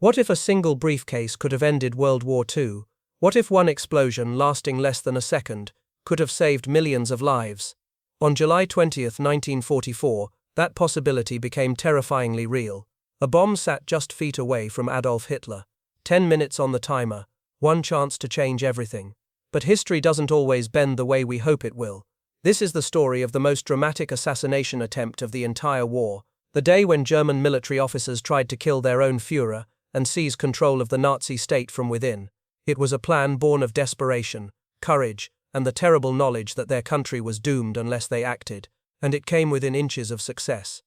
What if a single briefcase could have ended World War II? What if one explosion, lasting less than a second, could have saved millions of lives? On July 20, 1944, that possibility became terrifyingly real. A bomb sat just feet away from Adolf Hitler. 10 minutes on the timer, one chance to change everything. But history doesn't always bend the way we hope it will. This is the story of the most dramatic assassination attempt of the entire war, the day when German military officers tried to kill their own Führer and seize control of the Nazi state from within. It was a plan born of desperation, courage, and the terrible knowledge that their country was doomed unless they acted, and it came within inches of success.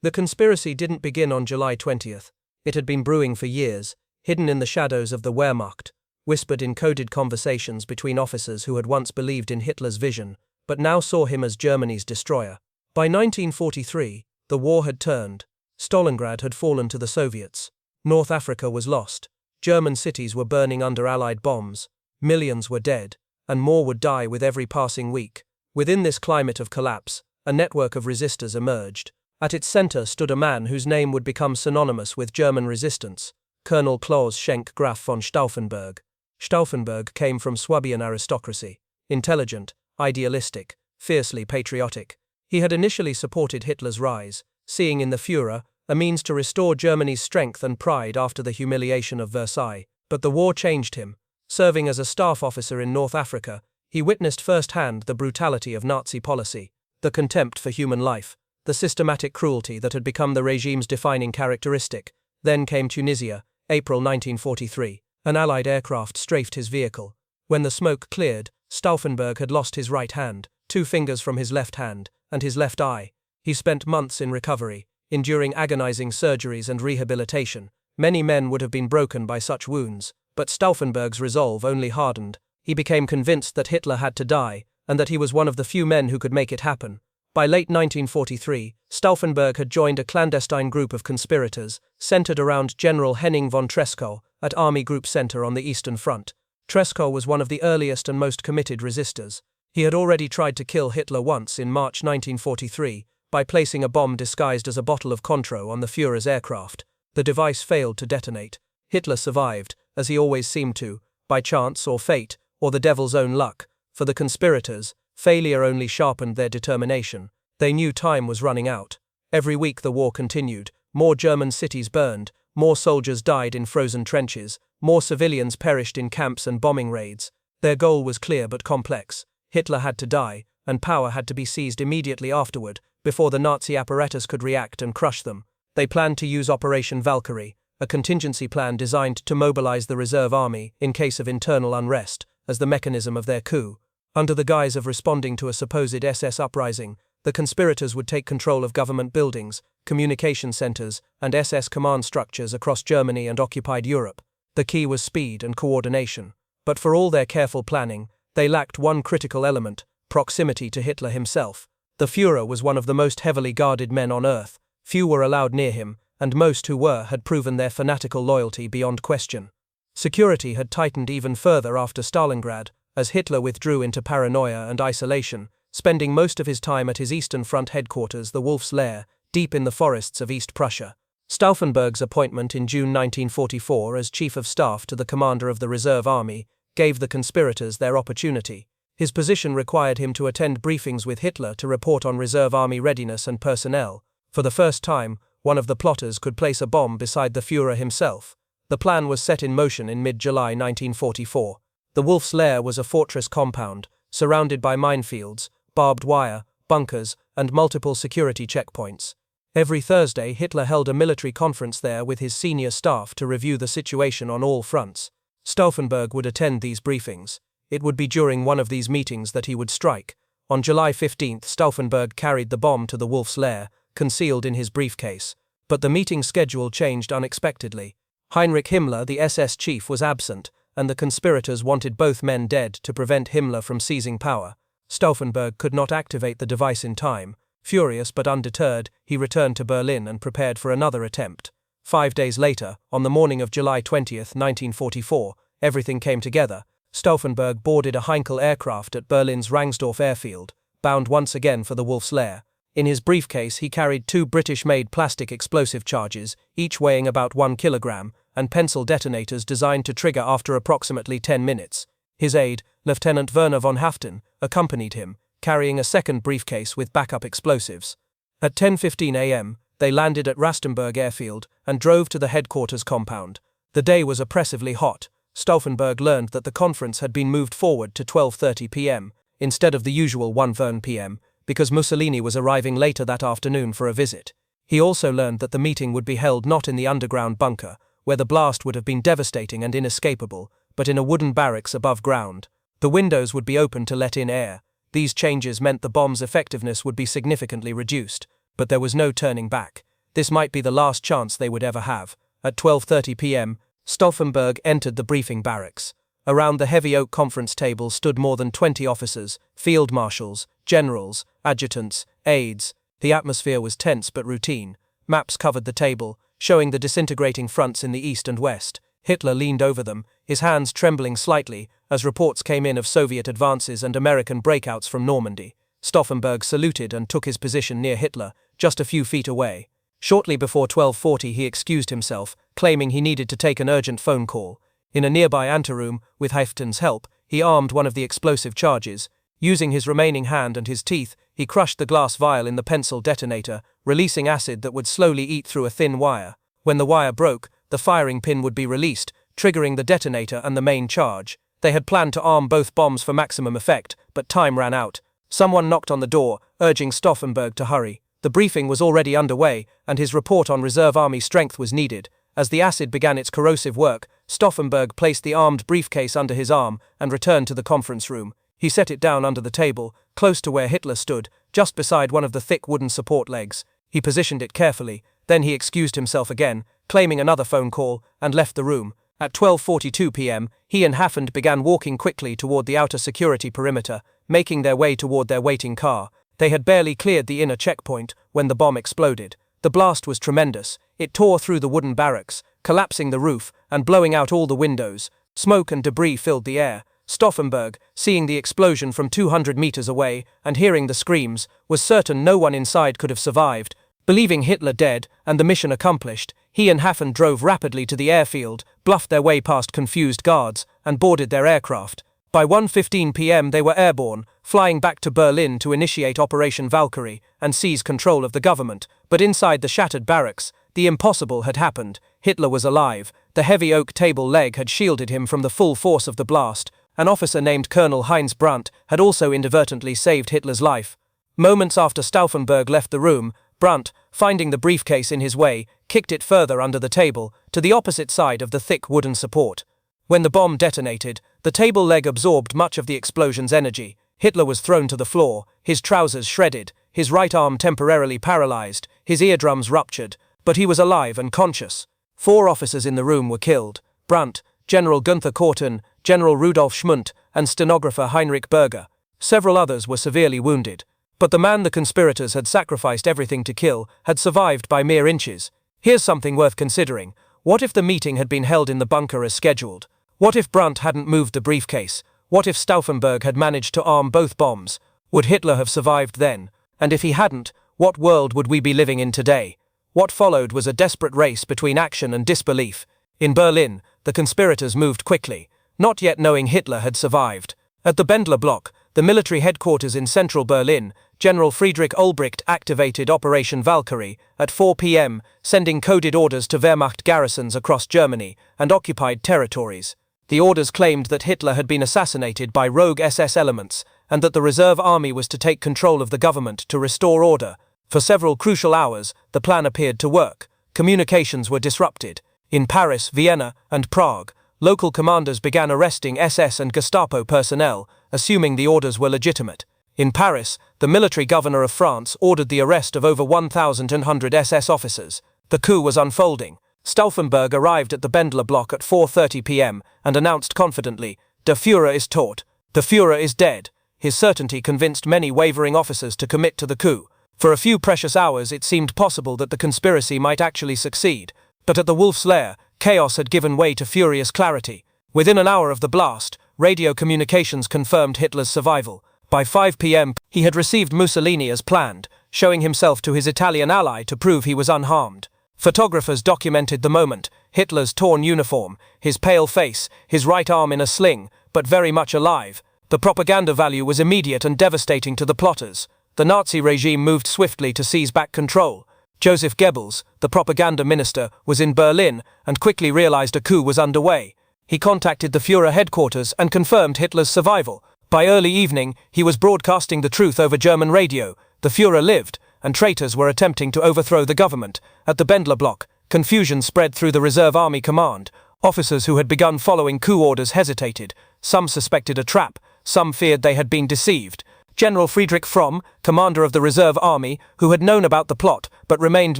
The conspiracy didn't begin on July 20th. It had been brewing for years, hidden in the shadows of the Wehrmacht, whispered in coded conversations between officers who had once believed in Hitler's vision, but now saw him as Germany's destroyer. By 1943, the war had turned. Stalingrad had fallen to the Soviets. North Africa was lost. German cities were burning under Allied bombs. Millions were dead, and more would die with every passing week. Within this climate of collapse, a network of resistors emerged. At its center stood a man whose name would become synonymous with German resistance, Colonel Claus von Stauffenberg. Stauffenberg came from Swabian aristocracy, intelligent, idealistic, fiercely patriotic. He had initially supported Hitler's rise, seeing in the Führer a means to restore Germany's strength and pride after the humiliation of Versailles. But the war changed him. Serving as a staff officer in North Africa, he witnessed firsthand the brutality of Nazi policy, the contempt for human life, the systematic cruelty that had become the regime's defining characteristic. Then came Tunisia, April 1943. An Allied aircraft strafed his vehicle. When the smoke cleared, Stauffenberg had lost his right hand, 2 fingers from his left hand, and his left eye. He spent months in recovery, enduring agonizing surgeries and rehabilitation. Many men would have been broken by such wounds, but Stauffenberg's resolve only hardened. He became convinced that Hitler had to die, and that he was one of the few men who could make it happen. By late 1943, Stauffenberg had joined a clandestine group of conspirators, centered around General Henning von Treschow, at Army Group Center on the Eastern Front. Treschow was one of the earliest and most committed resistors. He had already tried to kill Hitler once in March 1943, by placing a bomb disguised as a bottle of Cointreau on the Führer's aircraft. The device failed to detonate. Hitler survived, as he always seemed to, by chance or fate, or the devil's own luck. For the conspirators, failure only sharpened their determination. They knew time was running out. Every week the war continued. More German cities burned, more soldiers died in frozen trenches, more civilians perished in camps and bombing raids. Their goal was clear but complex. Hitler had to die, and power had to be seized immediately afterward, before the Nazi apparatus could react and crush them. They planned to use Operation Valkyrie, a contingency plan designed to mobilize the reserve army in case of internal unrest, as the mechanism of their coup. Under the guise of responding to a supposed SS uprising, the conspirators would take control of government buildings, communication centers, and SS command structures across Germany and occupied Europe. The key was speed and coordination. But for all their careful planning, they lacked one critical element: proximity to Hitler himself. The Führer was one of the most heavily guarded men on earth. Few were allowed near him, and most who were had proven their fanatical loyalty beyond question. Security had tightened even further after Stalingrad, as Hitler withdrew into paranoia and isolation, spending most of his time at his Eastern Front headquarters, the Wolf's Lair, deep in the forests of East Prussia. Stauffenberg's appointment in June 1944 as Chief of Staff to the commander of the Reserve Army gave the conspirators their opportunity. His position required him to attend briefings with Hitler to report on Reserve Army readiness and personnel. For the first time, one of the plotters could place a bomb beside the Führer himself. The plan was set in motion in mid-July 1944. The Wolf's Lair was a fortress compound, surrounded by minefields, barbed wire, bunkers, and multiple security checkpoints. Every Thursday, Hitler held a military conference there with his senior staff to review the situation on all fronts. Stauffenberg would attend these briefings. It would be during one of these meetings that he would strike. On July 15, Stauffenberg carried the bomb to the Wolf's Lair, concealed in his briefcase. But the meeting schedule changed unexpectedly. Heinrich Himmler, the SS chief, was absent, and the conspirators wanted both men dead to prevent Himmler from seizing power. Stauffenberg could not activate the device in time. Furious but undeterred, he returned to Berlin and prepared for another attempt. 5 days later, on the morning of July 20, 1944, everything came together. Stauffenberg boarded a Heinkel aircraft at Berlin's Rangsdorf airfield, bound once again for the Wolf's Lair. In his briefcase he carried 2 British-made plastic explosive charges, each weighing about 1 kilogram, and pencil detonators designed to trigger after approximately 10 minutes. His aide, Lieutenant Werner von Haften, accompanied him, carrying a second briefcase with backup explosives. At 10:15 a.m., they landed at Rastenburg airfield and drove to the headquarters compound. The day was oppressively hot. Stauffenberg learned that the conference had been moved forward to 12:30 p.m., instead of the usual 1:00 p.m., because Mussolini was arriving later that afternoon for a visit. He also learned that the meeting would be held not in the underground bunker, where the blast would have been devastating and inescapable, but in a wooden barracks above ground. The windows would be open to let in air. These changes meant the bomb's effectiveness would be significantly reduced, but there was no turning back. This might be the last chance they would ever have. At 12:30 p.m., Stauffenberg entered the briefing barracks. Around the heavy oak conference table stood more than 20 officers, field marshals, generals, adjutants, aides. The atmosphere was tense but routine. Maps covered the table, showing the disintegrating fronts in the east and west. Hitler leaned over them, his hands trembling slightly, as reports came in of Soviet advances and American breakouts from Normandy. Stauffenberg saluted and took his position near Hitler, just a few feet away. Shortly before 12:40 he excused himself, claiming he needed to take an urgent phone call. In a nearby anteroom, with Haften's help, he armed one of the explosive charges. Using his remaining hand and his teeth, he crushed the glass vial in the pencil detonator, releasing acid that would slowly eat through a thin wire. When the wire broke, the firing pin would be released, triggering the detonator and the main charge. They had planned to arm both bombs for maximum effect, but time ran out. Someone knocked on the door, urging Stauffenberg to hurry. The briefing was already underway, and his report on reserve army strength was needed. As the acid began its corrosive work, Stauffenberg placed the armed briefcase under his arm and returned to the conference room. He set it down under the table, close to where Hitler stood, just beside one of the thick wooden support legs. He positioned it carefully, then he excused himself again, claiming another phone call, and left the room. At 12:42 p.m., he and Haften began walking quickly toward the outer security perimeter, making their way toward their waiting car. They had barely cleared the inner checkpoint when the bomb exploded. The blast was tremendous. It tore through the wooden barracks, collapsing the roof and blowing out all the windows. Smoke and debris filled the air. Stauffenberg, seeing the explosion from 200 meters away and hearing the screams, was certain no one inside could have survived. Believing Hitler dead and the mission accomplished, he and Haften drove rapidly to the airfield, bluffed their way past confused guards, and boarded their aircraft. By 1:15 p.m. they were airborne, flying back to Berlin to initiate Operation Valkyrie and seize control of the government. But inside the shattered barracks, the impossible had happened. Hitler was alive. The heavy oak table leg had shielded him from the full force of the blast. An officer named Colonel Heinz Brandt had also inadvertently saved Hitler's life. Moments after Stauffenberg left the room, Brandt, finding the briefcase in his way, kicked it further under the table, to the opposite side of the thick wooden support. When the bomb detonated, the table leg absorbed much of the explosion's energy. Hitler was thrown to the floor, his trousers shredded, his right arm temporarily paralyzed, his eardrums ruptured, but he was alive and conscious. 4 officers in the room were killed: Brandt, General Gunther Korten, General Rudolf Schmundt, and stenographer Heinrich Berger. Several others were severely wounded. But the man the conspirators had sacrificed everything to kill had survived by mere inches. Here's something worth considering. What if the meeting had been held in the bunker as scheduled? What if Brandt hadn't moved the briefcase? What if Stauffenberg had managed to arm both bombs? Would Hitler have survived then? And if he hadn't, what world would we be living in today? What followed was a desperate race between action and disbelief. In Berlin, the conspirators moved quickly, not yet knowing Hitler had survived. At the Bendler block, the military headquarters in central Berlin, General Friedrich Ulbricht activated Operation Valkyrie at 4 p.m., sending coded orders to Wehrmacht garrisons across Germany and occupied territories. The orders claimed that Hitler had been assassinated by rogue SS elements and that the reserve army was to take control of the government to restore order. For several crucial hours, the plan appeared to work. Communications were disrupted. In Paris, Vienna, and Prague, local commanders began arresting SS and Gestapo personnel, assuming the orders were legitimate. In Paris, the military governor of France ordered the arrest of over 1,100 SS officers. The coup was unfolding. Stauffenberg arrived at the Bendler block at 4:30 p.m. and announced confidently, "Der Führer ist tot. The Führer is dead." His certainty convinced many wavering officers to commit to the coup. For a few precious hours it seemed possible that the conspiracy might actually succeed. But at the Wolf's Lair, chaos had given way to furious clarity. Within an hour of the blast, radio communications confirmed Hitler's survival. By 5 p.m., he had received Mussolini as planned, showing himself to his Italian ally to prove he was unharmed. Photographers documented the moment. Hitler's torn uniform, his pale face, his right arm in a sling, but very much alive. The propaganda value was immediate and devastating to the plotters. The Nazi regime moved swiftly to seize back control. Joseph Goebbels, the propaganda minister, was in Berlin and quickly realized a coup was underway. He contacted the Führer headquarters and confirmed Hitler's survival. By early evening, he was broadcasting the truth over German radio. The Führer lived, and traitors were attempting to overthrow the government. At the Bendler block, confusion spread through the Reserve Army Command. Officers who had begun following coup orders hesitated. Some suspected a trap, some feared they had been deceived. General Friedrich Fromm, commander of the Reserve Army, who had known about the plot but remained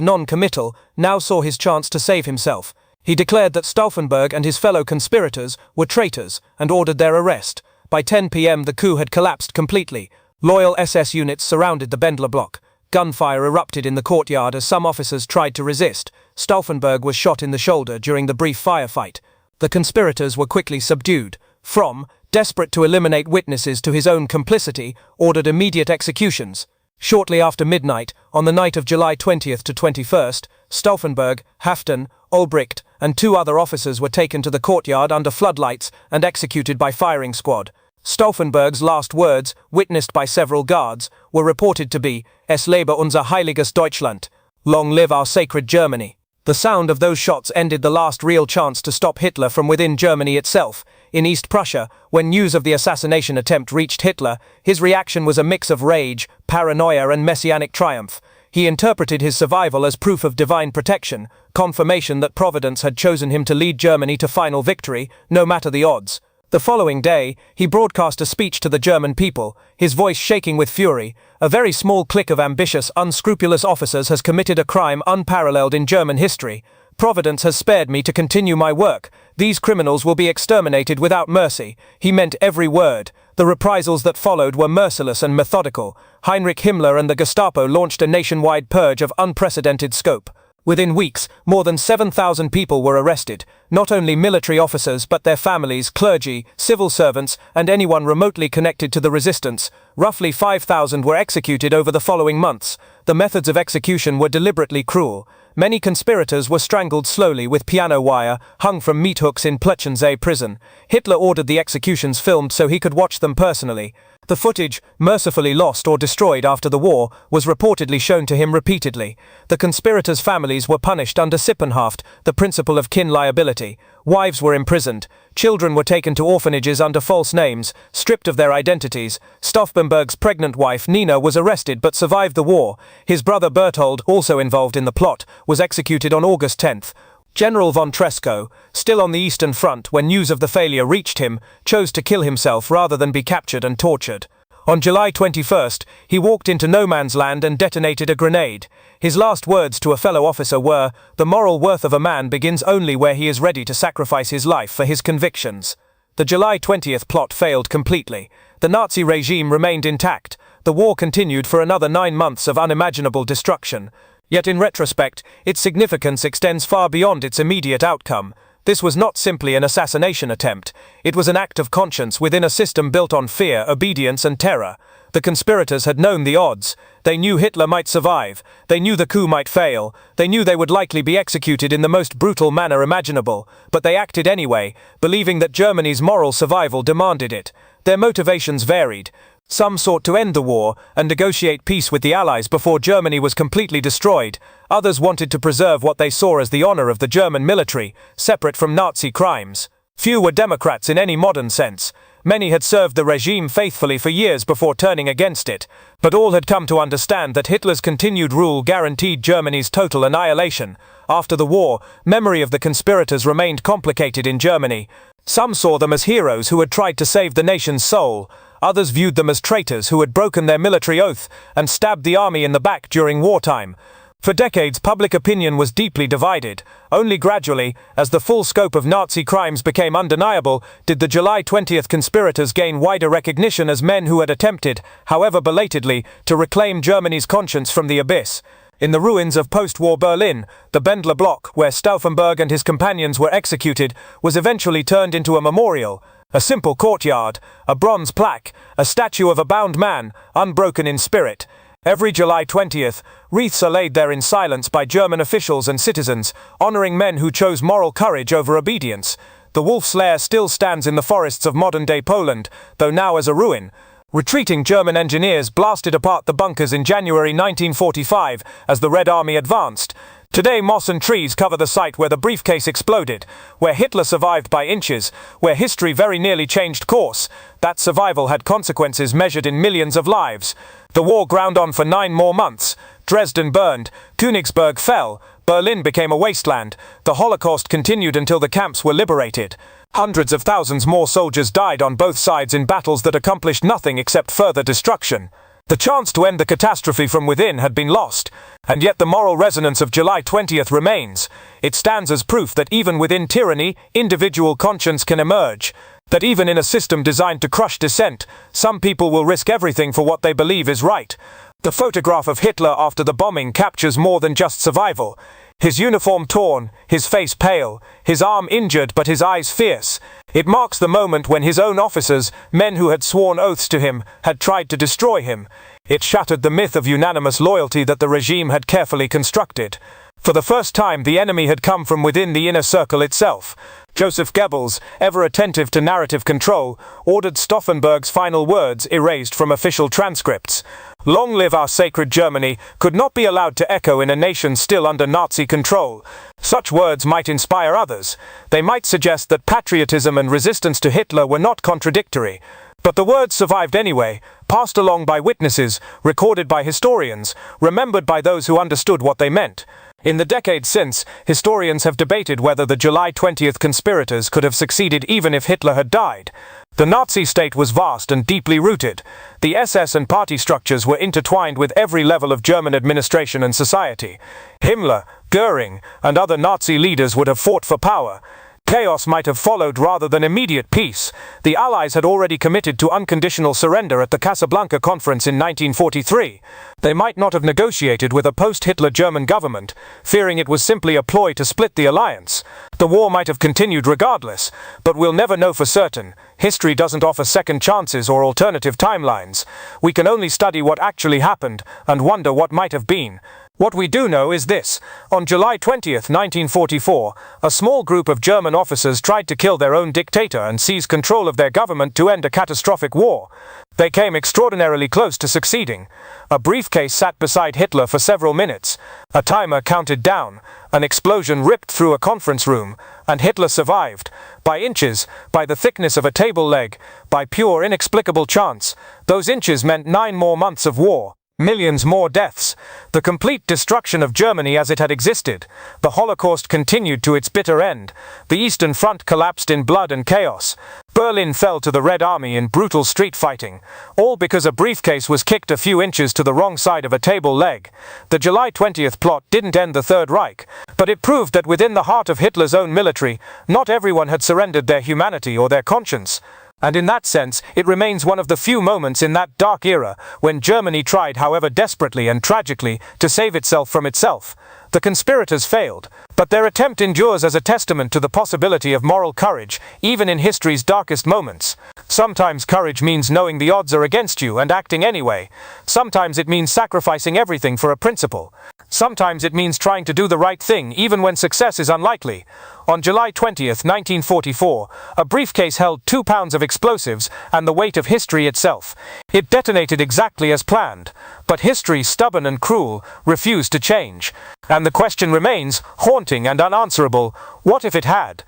non-committal, now saw his chance to save himself. He declared that Stauffenberg and his fellow conspirators were traitors and ordered their arrest. By 10 p.m. the coup had collapsed completely. Loyal SS units surrounded the Bendler block. Gunfire erupted in the courtyard as some officers tried to resist. Stauffenberg was shot in the shoulder during the brief firefight. The conspirators were quickly subdued. Fromm, desperate to eliminate witnesses to his own complicity, ordered immediate executions. Shortly after midnight, on the night of July 20th to 21st, Stauffenberg, Haften, Ulbricht, and 2 other officers were taken to the courtyard under floodlights and executed by firing squad. Stauffenberg's last words, witnessed by several guards, were reported to be, "Es lebe unser heiliges Deutschland," "Long live our sacred Germany." The sound of those shots ended the last real chance to stop Hitler from within Germany itself. In East Prussia, when news of the assassination attempt reached Hitler, his reaction was a mix of rage, paranoia, and messianic triumph. He interpreted his survival as proof of divine protection, confirmation that Providence had chosen him to lead Germany to final victory, no matter the odds. The following day, he broadcast a speech to the German people, his voice shaking with fury. "A very small clique of ambitious, unscrupulous officers has committed a crime unparalleled in German history. Providence has spared me to continue my work. These criminals will be exterminated without mercy." He meant every word. The reprisals that followed were merciless and methodical. Heinrich Himmler and the Gestapo launched a nationwide purge of unprecedented scope. Within weeks, more than 7,000 people were arrested, not only military officers but their families, clergy, civil servants, and anyone remotely connected to the resistance. Roughly 5,000 were executed over the following months. The methods of execution were deliberately cruel. Many conspirators were strangled slowly with piano wire, hung from meat hooks in Plötzensee prison. Hitler ordered the executions filmed so he could watch them personally. The footage, mercifully lost or destroyed after the war, was reportedly shown to him repeatedly. The conspirators' families were punished under Sippenhaft, the principle of kin liability. Wives were imprisoned. Children were taken to orphanages under false names, stripped of their identities. Stauffenberg's pregnant wife, Nina, was arrested but survived the war. His brother Berthold, also involved in the plot, was executed on August 10th. General von Tresco, still on the Eastern Front when news of the failure reached him, chose to kill himself rather than be captured and tortured. On July 21st, he walked into no man's land and detonated a grenade. His last words to a fellow officer were, "The moral worth of a man begins only where he is ready to sacrifice his life for his convictions." The July 20th plot failed completely. The Nazi regime remained intact. The war continued for another 9 months of unimaginable destruction. Yet in retrospect, its significance extends far beyond its immediate outcome. This was not simply an assassination attempt. It was an act of conscience within a system built on fear, obedience, and terror. The conspirators had known the odds. They knew Hitler might survive. They knew the coup might fail. They knew they would likely be executed in the most brutal manner imaginable. But they acted anyway, believing that Germany's moral survival demanded it. Their motivations varied. Some sought to end the war and negotiate peace with the Allies before Germany was completely destroyed. Others wanted to preserve what they saw as the honor of the German military, separate from Nazi crimes. Few were Democrats in any modern sense. Many had served the regime faithfully for years before turning against it. But all had come to understand that Hitler's continued rule guaranteed Germany's total annihilation. After the war, memory of the conspirators remained complicated in Germany. Some saw them as heroes who had tried to save the nation's soul. Others viewed them as traitors who had broken their military oath and stabbed the army in the back during wartime. For decades, public opinion was deeply divided. Only gradually, as the full scope of Nazi crimes became undeniable, did the July 20th conspirators gain wider recognition as men who had attempted, however belatedly, to reclaim Germany's conscience from the abyss. In the ruins of post-war Berlin, the Bendler block, where Stauffenberg and his companions were executed, was eventually turned into a memorial. A simple courtyard, a bronze plaque, a statue of a bound man, unbroken in spirit. Every July 20th, wreaths are laid there in silence by German officials and citizens, honoring men who chose moral courage over obedience. The Wolf's Lair still stands in the forests of modern-day Poland, though now as a ruin. Retreating German engineers blasted apart the bunkers in January 1945 as the Red Army advanced. Today moss and trees cover the site where the Briefcase exploded, where Hitler survived by inches, where history very nearly changed course. That survival had consequences measured in millions of lives. The war ground on for 9 more months. Dresden burned, Königsberg fell, Berlin became a wasteland. The Holocaust continued until the camps were liberated. Hundreds of thousands more soldiers died on both sides in battles that accomplished nothing except further destruction. The chance to end the catastrophe from within had been lost, and yet the moral resonance of July 20th remains. It stands as proof that even within tyranny, individual conscience can emerge. That even in a system designed to crush dissent, some people will risk everything for what they believe is right. The photograph of Hitler after the bombing captures more than just survival. His uniform torn, his face pale, his arm injured but his eyes fierce. It marks the moment when his own officers, men who had sworn oaths to him, had tried to destroy him. It shattered the myth of unanimous loyalty that the regime had carefully constructed. For the first time, the enemy had come from within the inner circle itself. Joseph Goebbels, ever attentive to narrative control, ordered Stauffenberg's final words erased from official transcripts. "Long live our sacred Germany" could not be allowed to echo in a nation still under Nazi control. Such words might inspire others. They might suggest that patriotism and resistance to Hitler were not contradictory. But the words survived anyway, passed along by witnesses, recorded by historians, remembered by those who understood what they meant. In the decades since, historians have debated whether the July 20th conspirators could have succeeded even if Hitler had died. The Nazi state was vast and deeply rooted. The SS and party structures were intertwined with every level of German administration and society. Himmler, Goering, and other Nazi leaders would have fought for power. Chaos might have followed rather than immediate peace. The Allies had already committed to unconditional surrender at the Casablanca Conference in 1943. They might not have negotiated with a post-Hitler German government, fearing it was simply a ploy to split the alliance. The war might have continued regardless, but we'll never know for certain. History doesn't offer second chances or alternative timelines. We can only study what actually happened and wonder what might have been. What we do know is this: on July 20th, 1944, a small group of German officers tried to kill their own dictator and seize control of their government to end a catastrophic war. They came extraordinarily close to succeeding. A briefcase sat beside Hitler for several minutes. A timer counted down. An explosion ripped through a conference room, and Hitler survived. By inches, by the thickness of a table leg, by pure inexplicable chance. Those inches meant 9 more months of war. Millions more deaths. The complete destruction of Germany as it had existed. The Holocaust continued to its bitter end. The Eastern Front collapsed in blood and chaos. Berlin fell to the Red Army in brutal street fighting. All because a briefcase was kicked a few inches to the wrong side of a table leg. The July 20th plot didn't end the Third Reich, but it proved that within the heart of Hitler's own military, not everyone had surrendered their humanity or their conscience. And in that sense, it remains one of the few moments in that dark era when Germany tried, however desperately and tragically, to save itself from itself. The conspirators failed, but their attempt endures as a testament to the possibility of moral courage, even in history's darkest moments. Sometimes courage means knowing the odds are against you and acting anyway. Sometimes it means sacrificing everything for a principle. Sometimes it means trying to do the right thing even when success is unlikely. On July 20th, 1944, a briefcase held 2 pounds of explosives and the weight of history itself. It detonated exactly as planned. But history, stubborn and cruel, refused to change. And the question remains, haunting and unanswerable: what if it had?